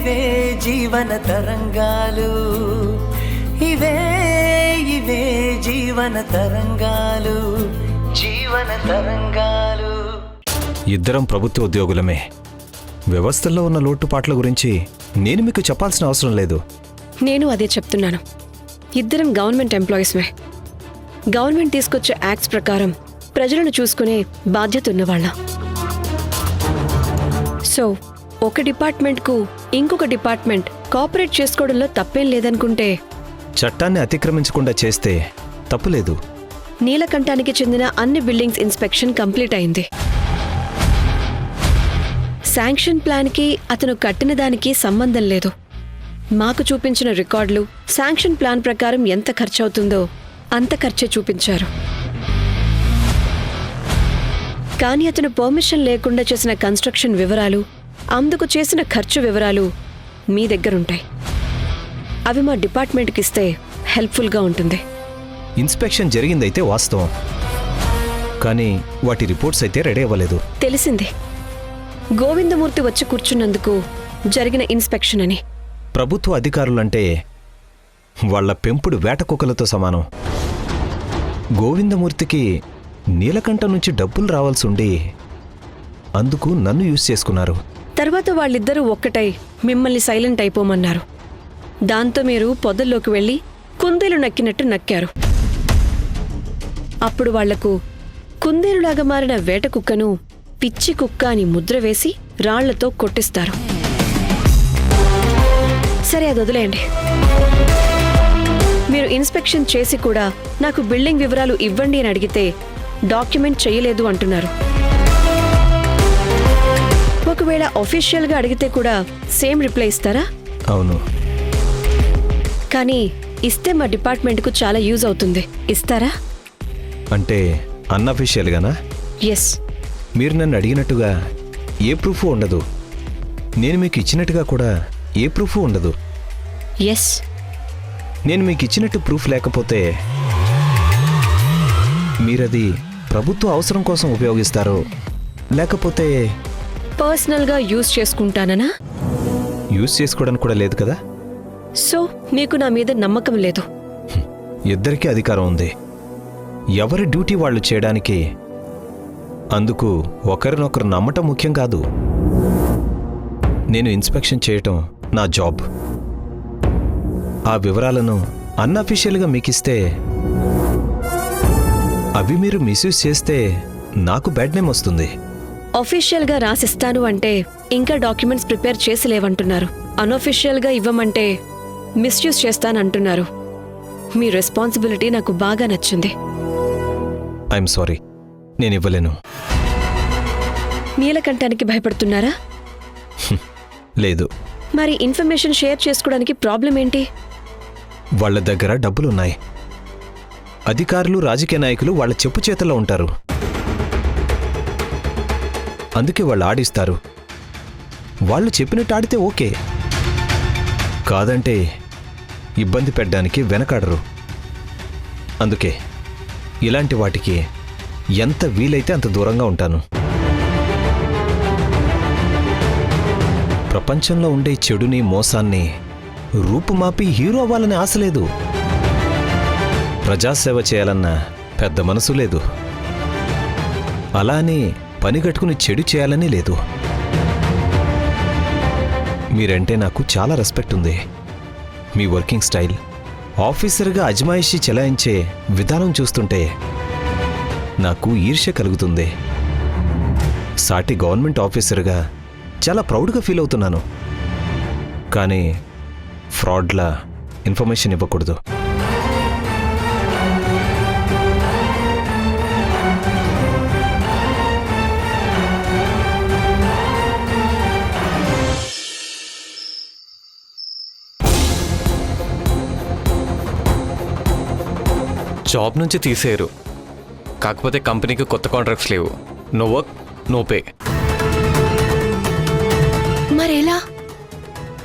ఇవే జీవన తరంగాలు, ఇవే ఇవే జీవన తరంగాలు, జీవన తరంగాలు. ఇద్దరం ప్రభుత్వ ఉద్యోగులమే. వ్యవస్థల్లో ఉన్న లోటుపాట్ల గురించి నేను మీకు చెప్పాల్సిన అవసరం లేదు. నేను అదే చెప్తున్నాను. ఇద్దరం గవర్నమెంట్ ఎంప్లాయీస్మే. గవర్నమెంట్ తీసుకొచ్చే యాక్ట్స్ ప్రకారం ప్రజలను చూసుకునే బాధ్యత ఉన్నవాళ్ళం. సో ఒక డిపార్ట్మెంట్కు ఇంకొక డిపార్ట్మెంట్ కోఆపరేట్ చేసుకోవడంలో తప్పేం లేదనుకుంటే, చట్టాన్ని అతిక్రమించకుండా చేస్తే తప్పులేదు. నీలకంఠానికి చెందిన అన్ని బిల్డింగ్స్ ఇన్స్పెక్షన్ కంప్లీట్ అయింది. శాంక్షన్ ప్లాన్కి అతను కట్టిన దానికి సంబంధం లేదు. మాకు చూపించిన రికార్డులు శాంక్షన్ ప్లాన్ ప్రకారం ఎంత ఖర్చవుతుందో అంత ఖర్చే చూపించారు. కానీ అతను పర్మిషన్ లేకుండా చేసిన కన్స్ట్రక్షన్ వివరాలు, అందుకు చేసిన ఖర్చు వివరాలు మీ దగ్గరుంటాయి. అవి మా డిపార్ట్మెంట్కి ఇస్తే హెల్ప్ఫుల్గా ఉంటుంది. ఇన్స్పెక్షన్ జరిగిందైతే వాస్తవం, కానీ వాటి రిపోర్ట్స్ అయితే రెడీ అవ్వలేదు. తెలిసింది, గోవిందమూర్తి వచ్చి కూర్చున్నందుకు జరిగిన ఇన్స్పెక్షన్ అని. ప్రభుత్వ అధికారులంటే వాళ్ల పెంపుడు వేట కుక్కలతో సమానం. గోవిందమూర్తికి నీలకంఠ నుంచి డబ్బులు రావాల్సి ఉండి అందుకు నన్ను యూజ్ చేసుకున్నారు. తర్వాత వాళ్ళిద్దరూ ఒక్కటై మిమ్మల్ని సైలెంట్ అయిపోమన్నారు. దాంతో మీరు పొదల్లోకి వెళ్ళి కుందేలు నక్కినట్టు నక్కారు. అప్పుడు వాళ్లకు కుందేలులాగా మారిన వేట కుక్కను పిచ్చి కుక్క అని ముద్ర వేసి రాళ్లతో కొట్టిస్తారు. సరే, అది వదిలేయండి. మీరు ఇన్స్పెక్షన్ చేసి కూడా నాకు బిల్డింగ్ వివరాలు ఇవ్వండి అని అడిగితే డాక్యుమెంట్ చేయలేదు అంటున్నారు. ఒకవేళ అఫీషియల్గా అడిగితే కూడా సేమ్ రిప్లై ఇస్తారా? అవును. కానీ ఇస్తే మా డిపార్ట్మెంట్కు చాలా యూజ్ అవుతుంది. ఇస్తారా? అంటే అన్అఫీషియల్గానా? ఎస్. మీరు నన్ను అడిగినట్టుగా ఏ ప్రూఫ్ ఉండదు. నేను మీకు ఇచ్చినట్టుగా కూడా ఏ ప్రూఫ్ ఉండదు. ఎస్. నేను మీకు ఇచ్చినట్టు ప్రూఫ్ లేకపోతే మీరది ప్రభుత్వ అవసరం కోసం ఉపయోగిస్తారో లేకపోతే పర్సనల్గా యూజ్ చేసుకుంటాననా? యూజ్ చేసుకోవడానికి కూడా లేదు కదా. సో మీకు నా మీద నమ్మకం లేదు. ఇద్దరికీ అధికారం ఉంది, ఎవరి డ్యూటీ వాళ్ళు చేయడానికి. అందుకు ఒకరినొకరు నమ్మటం ముఖ్యం కాదు. నేను ఇన్స్పెక్షన్ చేయటం నా జాబ్. ఆ వివరాలను అన్అఫీషియల్గా మీకిస్తే అవి మీరు మిస్యూజ్ చేస్తే నాకు బ్యాడ్ నేమ్ వస్తుంది. అఫీషియల్గా రాసిస్తాను అంటే ఇంకా డాక్యుమెంట్స్ ప్రిపేర్ చేసి లేవంటున్నారు. అన్అఫీషియల్గా ఇవ్వమంటే మిస్యూజ్ చేస్తానంటున్నారు. మీ రెస్పాన్సిబిలిటీ నాకు బాగా నచ్చింది. ఐఎమ్ సారీ, నేను ఇవ్వలేను. నీలకంఠానికి భయపడుతున్నారా? లేదు. మరి ఇన్ఫర్మేషన్ షేర్ చేసుకోవడానికి ప్రాబ్లం ఏంటి? వాళ్ళ దగ్గర డబ్బులున్నాయి. అధికారులు, రాజకీయ నాయకులు వాళ్ళ చెప్పు చేతల్లో ఉంటారు. అందుకే వాళ్ళు ఆడిస్తారు. వాళ్ళు చెప్పినట్టు ఆడితే ఓకే, కాదంటే ఇబ్బంది పెట్టడానికి వెనకాడరు. అందుకే ఇలాంటి వాటికి ఎంత వీలైతే అంత దూరంగా ఉంటాను. ప్రపంచంలో ఉండే చెడుని, మోసాన్ని రూపుమాపి హీరో అవ్వాలని ఆశ లేదు. ప్రజాసేవ చేయాలన్న పెద్ద మనసు లేదు. అలా అని పనిగట్టుకుని చెడు చేయాలని లేదు. మీరంటే నాకు చాలా రెస్పెక్ట్ ఉంది. మీ వర్కింగ్ స్టైల్, ఆఫీసర్గా అజమాయిషీ చెలాయించే విధానం చూస్తుంటే నాకు ఈర్ష్య కలుగుతుంది. సాటి గవర్నమెంట్ ఆఫీసర్గా చాలా ప్రౌడ్గా ఫీల్ అవుతున్నాను. కానీ ఫ్రాడ్లా ఇన్ఫర్మేషన్ ఇవ్వకూడదు. జాబ్ నుంచి తీసేయరు, కాకపోతే కంపెనీకి కొత్త కాంట్రాక్ట్స్ లేవు. No work, no pay. మరెలా?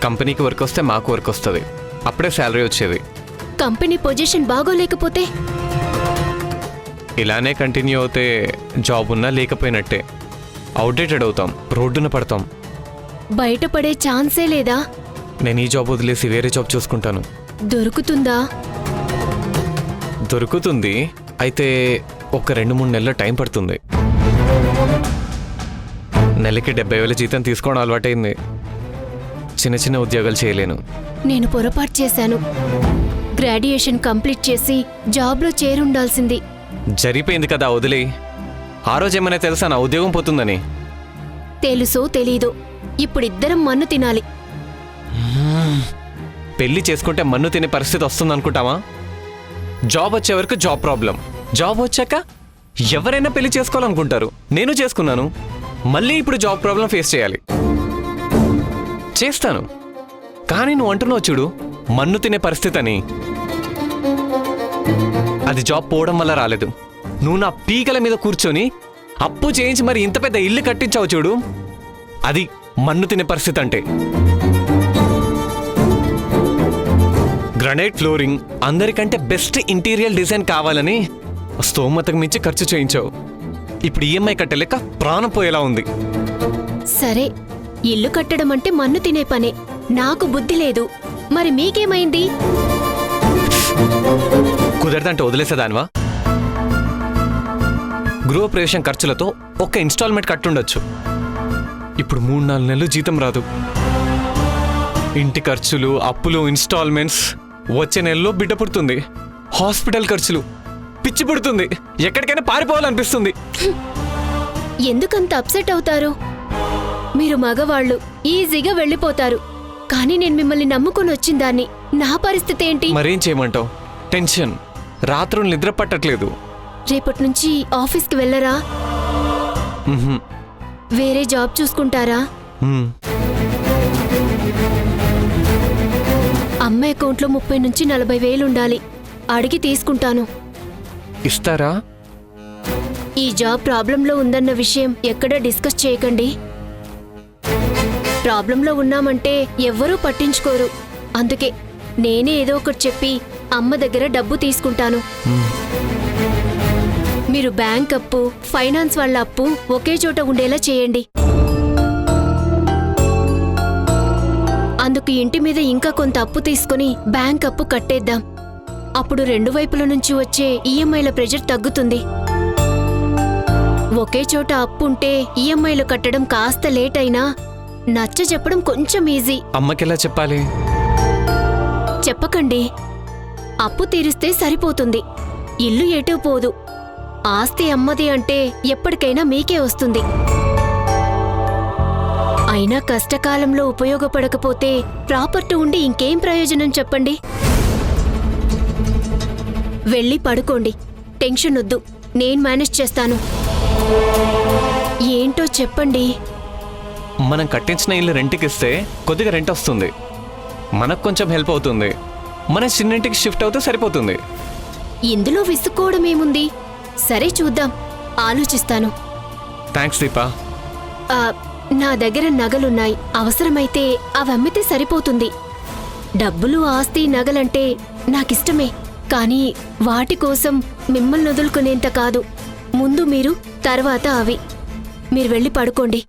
కంపెనీకి వర్క్ వస్తే మాకు వర్క్ వస్తుంది, అప్పుడే శాలరీ వచ్చేది. కంపెనీ పొజిషన్ బాగోలేకపోతే? ఇలానే కంటిన్యూ అవుతే జాబ్ ఉన్నా లేకపోయినట్టే. అవుట్డేటెడ్ అవుతాం, రోడ్డున పడతాం. బయటపడే ఛాన్సే లేదా? నేను ఈ జాబ్ వదిలేసి వేరే జాబ్ చూసుకుంటాను. దొరుకుతుందా? దొరుకుతుంది, అయితే ఒక 2-3 నెలల టైం పడుతుంది. నెలకి 70,000 జీతం తీసుకోవడం అలవాటైంది. చిన్న చిన్న ఉద్యోగాలు చేయలేను. నేను పొరపాటు చేశాను. గ్రాడ్యుయేషన్ కంప్లీట్ చేసి జాబ్లో చేరుండాల్సింది. జరిపోయింది కదా, వదిలే. ఆ రోజు ఏమైనా తెలుసా నా ఉద్యోగం పోతుందని? తెలుసో తెలీదో ఇప్పుడిద్దరం మన్ను తినాలి. పెళ్లి చేసుకుంటే మన్ను తినే పరిస్థితి వస్తుందనుకుంటావా? జాబ్ వచ్చే వరకు జాబ్ ప్రాబ్లం, జాబ్ వచ్చాక ఎవరైనా పెళ్లి చేసుకోవాలనుకుంటారు. నేను చేసుకున్నాను, మళ్ళీ ఇప్పుడు జాబ్ ప్రాబ్లం ఫేస్ చేయాలి. చేస్తాను, కానీ నువ్వు అంటున్నావు చూడు, మన్ను తినే పరిస్థితి అని. అది జాబ్ పోవడం వల్ల రాలేదు. నువ్వు నా పీకల మీద కూర్చొని అప్పు చేయించి మరి ఇంత పెద్ద ఇల్లు కట్టించావు చూడు, అది మన్ను తినే పరిస్థితి అంటే. గ్రనైట్ ఫ్లోరింగ్, అందరికంటే బెస్ట్ ఇంటీరియర్ డిజైన్ కావాలని స్తోమతకు మించి ఖర్చు చేయించావు. ఇప్పుడు ఈఎంఐ కట్టలేక ప్రాణం పోయేలా ఉంది. సరే, ఇల్లు కట్టడం అంటే మన్ను తినే పనే. నాకు బుద్ధి లేదు, మరి మీకేమైంది? కుదరదంటే వదిలేసేదానివా? గృహప్రవేశం ఖర్చులతో ఒక్క ఇన్స్టాల్మెంట్ కట్టుండొచ్చు. ఇప్పుడు 3-4 నెలలు జీతం రాదు. ఇంటి ఖర్చులు, అప్పులు, ఇన్స్టాల్మెంట్స్. వచ్చే నెలలో బిడ్డ పుడుతుంది, హాస్పిటల్ ఖర్చులు, పిచ్చి పుడుతుంది. ఎక్కడికైనా పారిపోవాలనిపిస్తుంది. ఎందుకంత అప్సెట్ అవుతారు? మీరు మగవాళ్ళు, ఈజీగా వెళ్ళిపోతారు. కానీ నేను మిమ్మల్ని నమ్ముకొని వచ్చిందాన్ని. నా పరిస్థితి ఏంటి? మరేం చేయమంటావు? టెన్షన్, రాత్రులు నిద్ర పట్టట్లేదు. రేపటి నుంచి ఆఫీస్కి వెళ్ళరా? మ్హూ. వేరే జాబ్ చూసుకుంటారా? మ్. అమ్మ అకౌంట్లో 30 నుంచి 40 వేలు ఉండాలి. అడిగి తీసుకుంటాను. ఇస్తారా? ఈ జాబ్ ప్రాబ్లంలో ఉందన్న విషయం ఎక్కడ డిస్కస్ చేయకండి. ప్రాబ్లంలో ఉన్నామంటే ఎవ్వరూ పట్టించుకోరు. అందుకే నేనే ఏదో ఒకటి చెప్పి అమ్మ దగ్గర డబ్బు తీసుకుంటాను. మీరు బ్యాంక్ అప్పు, ఫైనాన్స్ వాళ్ళ అప్పు ఒకే చోట ఉండేలా చేయండి. అందుకు ఇంటి మీద ఇంకా కొంత అప్పు తీసుకుని బ్యాంక్ అప్పు కట్టేద్దాం. అప్పుడు 2 వైపుల నుంచి వచ్చే ఈఎంఐల ప్రెజర్ తగ్గుతుంది. ఒకే చోట అప్పు ఉంటే ఈఎంఐలు కట్టడం కాస్త లేట్ అయినా నచ్చ చెప్పడం కొంచెం ఈజీ. అమ్మకెలా చెప్పాలి? చెప్పకండి. అప్పు తీరిస్తే సరిపోతుంది. ఇల్లు ఎటూ పోదు. ఆస్తి అమ్మది అంటే ఎప్పటికైనా మీకే వస్తుంది. అయినా కష్టకాలంలో ఉపయోగపడకపోతే ప్రాపర్టీ ఉండి ఇంకేం ప్రయోజనం చెప్పండి? వెళ్ళి పడుకోండి. టెన్షన్ వద్దు, నేను మేనేజ్ చేస్తాను. ఏంటో చెప్పండి. మనం కట్టించిన ఇల్లు రెంట్కిస్తే కొద్దిగా రెంట్ వస్తుంది, మనకు కొంచెం హెల్ప్ అవుతుంది. మన చిన్నింటికి షిఫ్ట్ అవుతే సరిపోతుంది. ఇందులో విసుక్కోవడం ఏముంది? సరే చూద్దాం, ఆలోచిస్తాను. థ్యాంక్స్ దీపా. నా దగ్గర నగలున్నాయి. అవసరమైతే అవి అమ్మితే సరిపోతుంది. డబ్బులు, ఆస్తి, నగలంటే నాకిష్టమే. కానీ వాటి కోసం మిమ్మల్ని వదులుకునేంత కాదు. ముందు మీరు, తర్వాత అవి. మీరు వెళ్ళి పడుకోండి.